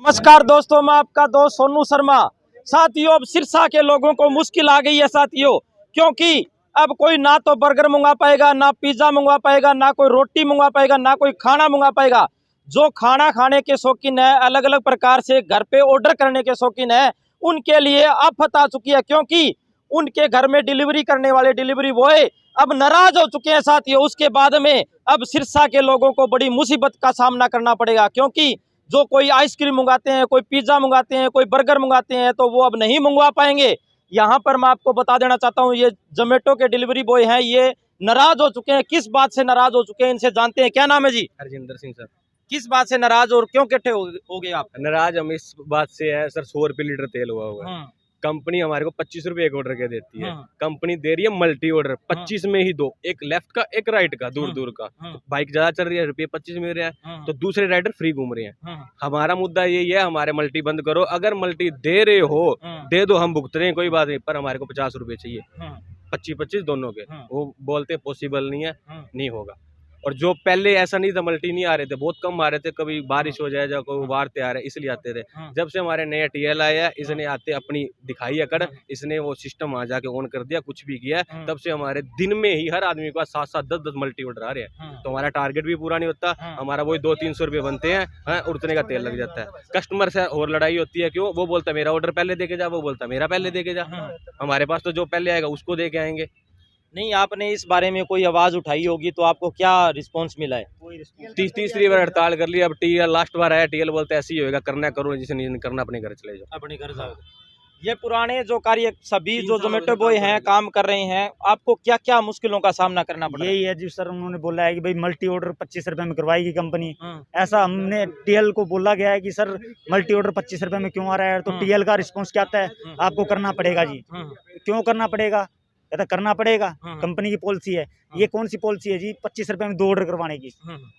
नमस्कार दोस्तों, मैं आपका दोस्त सोनू शर्मा। साथियों, अब सिरसा के लोगों को मुश्किल आ गई है साथियों, क्योंकि अब कोई ना तो बर्गर मंगवा पाएगा, ना पिज्जा मंगवा पाएगा, ना कोई रोटी मंगवा पाएगा, ना कोई खाना मंगवा पाएगा। जो खाना खाने के शौकीन है, अलग अलग प्रकार से घर पे ऑर्डर करने के शौकीन है, उनके लिए आफत आ चुकी है, क्योंकि उनके घर में डिलीवरी करने वाले डिलीवरी बॉय अब नाराज हो चुके हैं साथियों। उसके बाद में अब सिरसा के लोगों को बड़ी मुसीबत का सामना करना पड़ेगा, क्योंकि जो कोई आइसक्रीम मंगाते हैं, कोई पिज्जा मंगाते हैं, कोई बर्गर मंगाते हैं, तो वो अब नहीं मंगवा पाएंगे। यहाँ पर मैं आपको बता देना चाहता हूँ, ये जोमेटो के डिलीवरी बॉय हैं, ये नाराज हो चुके हैं। किस बात से नाराज हो चुके हैं, इनसे जानते हैं। क्या नाम है जी? हरजिंदर सिंह सर। किस बात से नाराज और क्यों इकट्ठे हो गए आप? नाराज हम इस बात से है सर, 100 रुपये लीटर तेल हुआ है। कंपनी हमारे को 25 रुपए एक ऑर्डर के देती है। कंपनी दे रही है मल्टी ऑर्डर, 25 में ही दो, एक लेफ्ट का एक राइट का, दूर दूर का। तो बाइक ज्यादा चल रही है, रुपये 25 मिल रहे हैं, तो दूसरे राइडर फ्री घूम रहे हैं। हमारा मुद्दा यही है, हमारे मल्टी बंद करो। अगर मल्टी दे रहे हो दे दो, हम भुगत रहे हैं, कोई बात नहीं, पर हमारे को 50 रुपए चाहिए, 25-25 दोनों के। वो बोलते पॉसिबल नहीं है, नहीं होगा। और जो पहले ऐसा नहीं था, मल्टी नहीं आ रहे थे, बहुत कम आ रहे थे, कभी बारिश हो जाए, जब कोई बाढ़ आ रहे इसलिए आते थे। जब से हमारे नया टीएल आया है, इसने आते अपनी दिखाई अकड़, इसने वो सिस्टम आ जाके ऑन कर दिया, कुछ भी किया, तब से हमारे दिन में ही हर आदमी के पास 7-7, 10-10 मल्टी ऑर्डर आ रहे हैं। तो हमारा टारगेट भी पूरा नहीं होता, हमारा वही 200-300 रुपये बनते हैं, उतने का तेल लग जाता है। कस्टमर से और लड़ाई होती है, क्यों? वो बोलता मेरा ऑर्डर पहले देके जा, वो बोलता मेरा पहले देके जा। हमारे पास तो जो पहले आएगा उसको दे के आएंगे। नहीं, आपने इस बारे में कोई आवाज उठाई होगी, तो आपको क्या रिस्पॉन्स मिला है? 30-30 बार हड़ताल कर लिया। अब टीएल लास्ट बार आया, टीएल बोलते ऐसे ही होगा, करना करो, जिसे नहीं करना अपने घर चले जाओ, अपने घर जाओ। ये पुराने जो कार्य सभी जो जोमेटो बॉय हैं काम कर रहे हैं, आपको क्या क्या मुश्किलों का सामना करना पड़ा? यही है जी सर, उन्होंने बोला है कि भाई मल्टी ऑर्डर 25 रुपए में करवाएगी कंपनी। ऐसा हमने टीएल को बोला गया है कि सर मल्टी ऑर्डर 25 रुपए में क्यों आ रहा है, तो टीएल का रिस्पांस क्या आता है, आपको करना पड़ेगा जी। क्यों करना पड़ेगा? कहता करना पड़ेगा, कंपनी की पॉलिसी है। ये कौन सी पॉलिसी है जी 25 रुपए में 2 ऑर्डर करवाने की?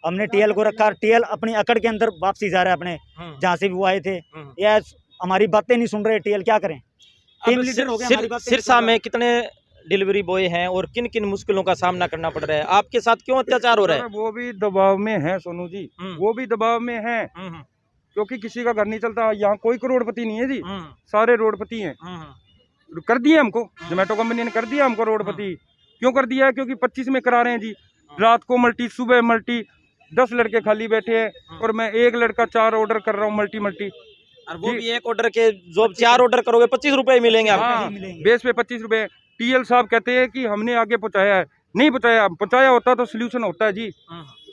हमने टीएल को रखा, टीएल अपनी अकड़ के अंदर वापसी जा रहा है अपने जहाँ से भी वो आए थे। या हमारी बातें नहीं सुन रहे टीएल, क्या करें? टीम लीडर हो गया। सिरसा में कितने डिलीवरी बॉय हैं और किन किन मुश्किलों का सामना करना पड़ रहा है? आपके साथ क्यों अत्याचार हो रहा है? वो भी दबाव में है सोनू जी, वो भी दबाव में है, क्योंकि किसी का घर नहीं चलता। यहाँ कोई करोड़पति नहीं है जी, सारे रोडपति हैं। कर दिए हमको, जोमेटो कंपनी ने कर दिया हमको रोडपति। क्यों कर दिया है? क्योंकि 25 में करा रहे हैं जी। रात को मल्टी, सुबह मल्टी, 10 लड़के खाली बैठे हैं और मैं एक लड़का 4 ऑर्डर कर रहा हूँ मल्टी। और वो भी एक ऑर्डर के, जो 4 ऑर्डर करोगे 25 रुपए मिलेंगे आपको। बेस पे 25 रुपए। टीएल साहब कहते हैं कि हमने आगे पहुँचाया है, नहीं पहुँचाया होता तो सोल्यूशन होता है जी।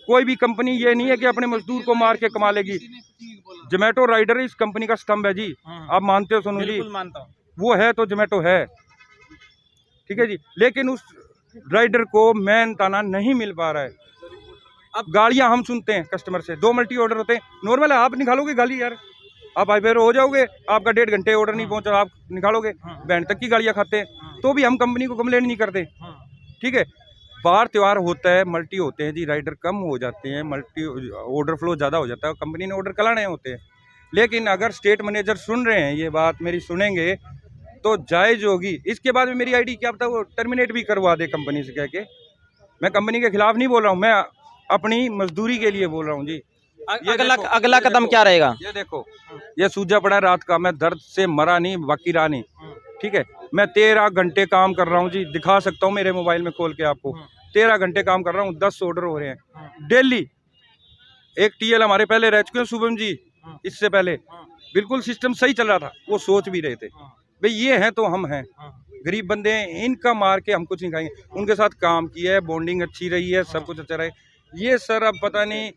कोई भी कंपनी ये नहीं है कि अपने मजदूर को मार के कमा लेगी। जोमेटो राइडर इस कंपनी का स्तंभ है जी। आप मानते हो सोनू जी? मानता हूँ। वो है तो जोमेटो है, ठीक है जी, लेकिन उस राइडर को मेन ताना नहीं मिल पा रहा है। अब गालियां हम सुनते हैं कस्टमर से, 2 मल्टी ऑर्डर होते हैं, नॉर्मल है, आप निकालोगे गाली यार, आप हाईवे हो जाओगे, आपका 1.5 घंटे ऑर्डर नहीं पहुंचा, आप निकालोगे, बैंड तक की गालियां खाते हैं, तो भी हम कंपनी को कंप्लेंट नहीं करते, ठीक है। बार त्योहार होता है, मल्टी होते हैं जी, राइडर कम हो जाते हैं, मल्टी ऑर्डर फ्लो ज़्यादा हो जाता है, कंपनी ने ऑर्डर कलाने होते हैं। लेकिन अगर स्टेट मैनेजर सुन रहे हैं, ये बात मेरी सुनेंगे तो जायज होगी। इसके बाद में मेरी आईडी क्या पता वो टर्मिनेट भी करवा दे कंपनी से कह के। मैं कंपनी के खिलाफ नहीं बोल रहा हूँ, मैं अपनी मजदूरी के लिए बोल रहा हूँ जी। अगला कदम क्या रहेगा? ये देखो, ये सूजा पड़ा है रात का, मैं दर्द से मरा नहीं, बाकी रहा नहीं, ठीक है। मैं 13 घंटे काम कर रहा हूँ जी, दिखा सकता हूँ मेरे मोबाइल में खोल के आपको। 13 घंटे काम कर रहा हूँ, 10 ऑर्डर हो रहे हैं डेली। एक टीएल हमारे पहले रह चुके हैं, शुभम जी, इससे पहले बिल्कुल सिस्टम सही चल रहा था, वो सोच भी रहे थे भाई ये हैं तो हम हैं, गरीब बंदे हैं, इनका मार के हम कुछ नहीं खाएंगे। उनके साथ काम किया है, बॉन्डिंग अच्छी रही है, सब कुछ अच्छा रहा है। ये सर अब पता नहीं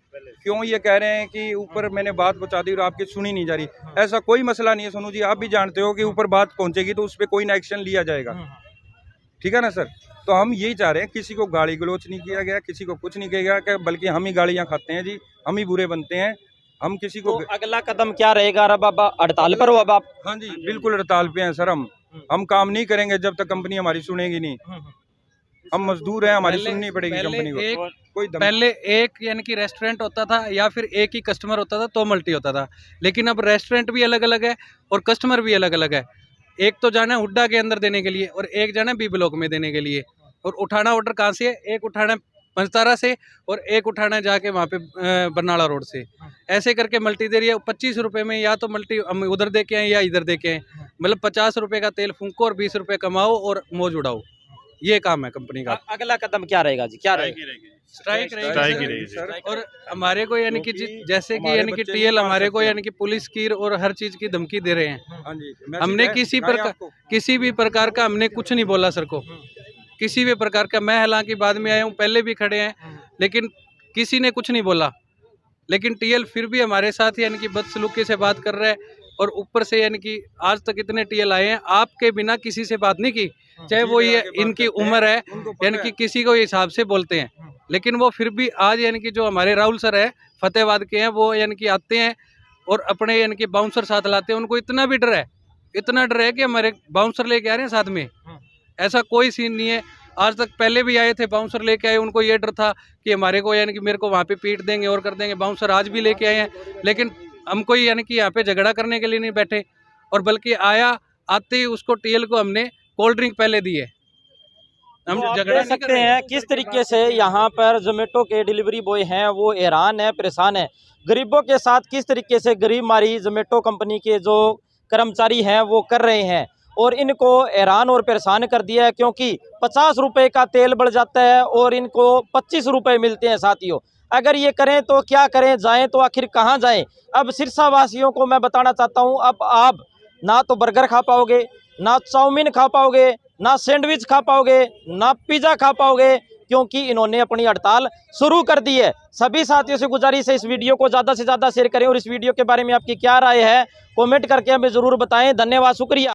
क्यों ये कह रहे हैं कि ऊपर मैंने बात पहुंचा दी और आपकी सुनी नहीं जा रही। ऐसा कोई मसला नहीं है सोनू जी, आप भी जानते हो कि ऊपर बात पहुंचेगी तो उस पर कोई ना एक्शन लिया जाएगा, ठीक है ना सर। तो हम यही चाह रहे हैं, किसी को गाली गलौच नहीं किया गया, किसी को कुछ नहीं किया गया, बल्कि हम ही गालियाँ खाते हैं जी, हम ही बुरे बनते हैं, हम किसी को। तो अगला कदम क्या रहेगा? अब आप हड़ताल पर हो? अब आप? हाँ जी, बिल्कुल हड़ताल पे हैं सर। हम काम नहीं करेंगे जब तक कंपनी हमारी सुनेगी नहीं। हम मजदूर हैं, हमारी सुननी पड़ेगी कंपनी को। कोई पहले एक यानी कि रेस्टोरेंट होता था या फिर एक ही कस्टमर होता था तो मल्टी होता था, लेकिन अब रेस्टोरेंट भी अलग अलग है और कस्टमर भी अलग अलग है। एक तो जाना है हुड्डा के अंदर देने के लिए और एक जाना है बी ब्लॉक में देने के लिए। और उठाना ऑर्डर कहाँ से है? एक उठाना पंचतारा से और एक उठाना है जाके वहाँ पे बरनाला रोड से। ऐसे करके मल्टी दे रही है 25 रुपये में, या तो मल्टी हम उधर दे के आए या इधर दे के आए, मतलब 50 रुपये का तेल फूंको और 20 रुपये कमाओ और मौज उड़ाओ, ये काम है कंपनी का। अगला कदम क्या रहेगा जी, क्या रहेगा? स्ट्राइक रहेगी। और हमारे को यानी कि जैसे कि यानी कि टीएल हमारे को यानी कि पुलिस की और हर चीज की धमकी दे रहे हैं। हमने किसी भी प्रकार का हमने कुछ नहीं बोला सर को, किसी भी प्रकार का। मैं हालांकि बाद में आया हूँ, पहले भी खड़े हैं, लेकिन किसी ने कुछ नहीं बोला। लेकिन टीएल फिर भी हमारे साथ यानी कि बदसलूकी से बात कर रहा है। और ऊपर से यानी कि आज तक इतने टीएल आए हैं, आपके बिना किसी से बात नहीं की, चाहे वो ये इनकी उम्र है यानी कि किसी को हिसाब से बोलते हैं। लेकिन वो फिर भी आज यानी कि जो हमारे राहुल सर है फतेहाबाद के हैं, वो यानी कि आते हैं और अपने यानी कि बाउंसर साथ लाते हैं। उनको इतना भी डर है, इतना डर है कि हमारे बाउंसर लेके आ रहे हैं साथ में। ऐसा कोई सीन नहीं है। आज तक पहले भी आए थे बाउंसर लेके आए, उनको ये डर था कि हमारे को यानी कि मेरे को वहाँ पे पीट देंगे और कर देंगे। बाउंसर आज भी लेके आए हैं, लेकिन हम कोई यानी कि यहाँ पे झगड़ा करने के लिए नहीं बैठे, और बल्कि आते ही उसको टीएल को हमने कोल्ड ड्रिंक पहले दी है। हम तो आप झगड़ा देख नहीं कर सकते रहे। हैं किस तरीके से यहाँ पर जोमेटो के डिलीवरी बॉय हैं वो हैरान है, परेशान है। गरीबों के साथ किस तरीके से गरीब मारी जोमेटो कंपनी के जो कर्मचारी हैं वो कर रहे हैं, और इनको हैरान और परेशान कर दिया है, क्योंकि 50 रुपए का तेल बढ़ जाता है और इनको 25 रुपए मिलते हैं साथियों। अगर ये करें तो क्या करें, जाएं तो आखिर कहाँ जाएं? अब सिरसा वासियों को मैं बताना चाहता हूँ, अब आप ना तो बर्गर खा पाओगे, ना चाउमीन खा पाओगे, ना सैंडविच खा पाओगे, ना पिज़्ज़ा खा पाओगे, क्योंकि इन्होंने अपनी हड़ताल शुरू कर दी है। सभी साथियों से गुजारिश है इस वीडियो को ज़्यादा से ज़्यादा शेयर करें, और इस वीडियो के बारे में आपकी क्या राय है कमेंट करके हमें ज़रूर बताएं। धन्यवाद, शुक्रिया।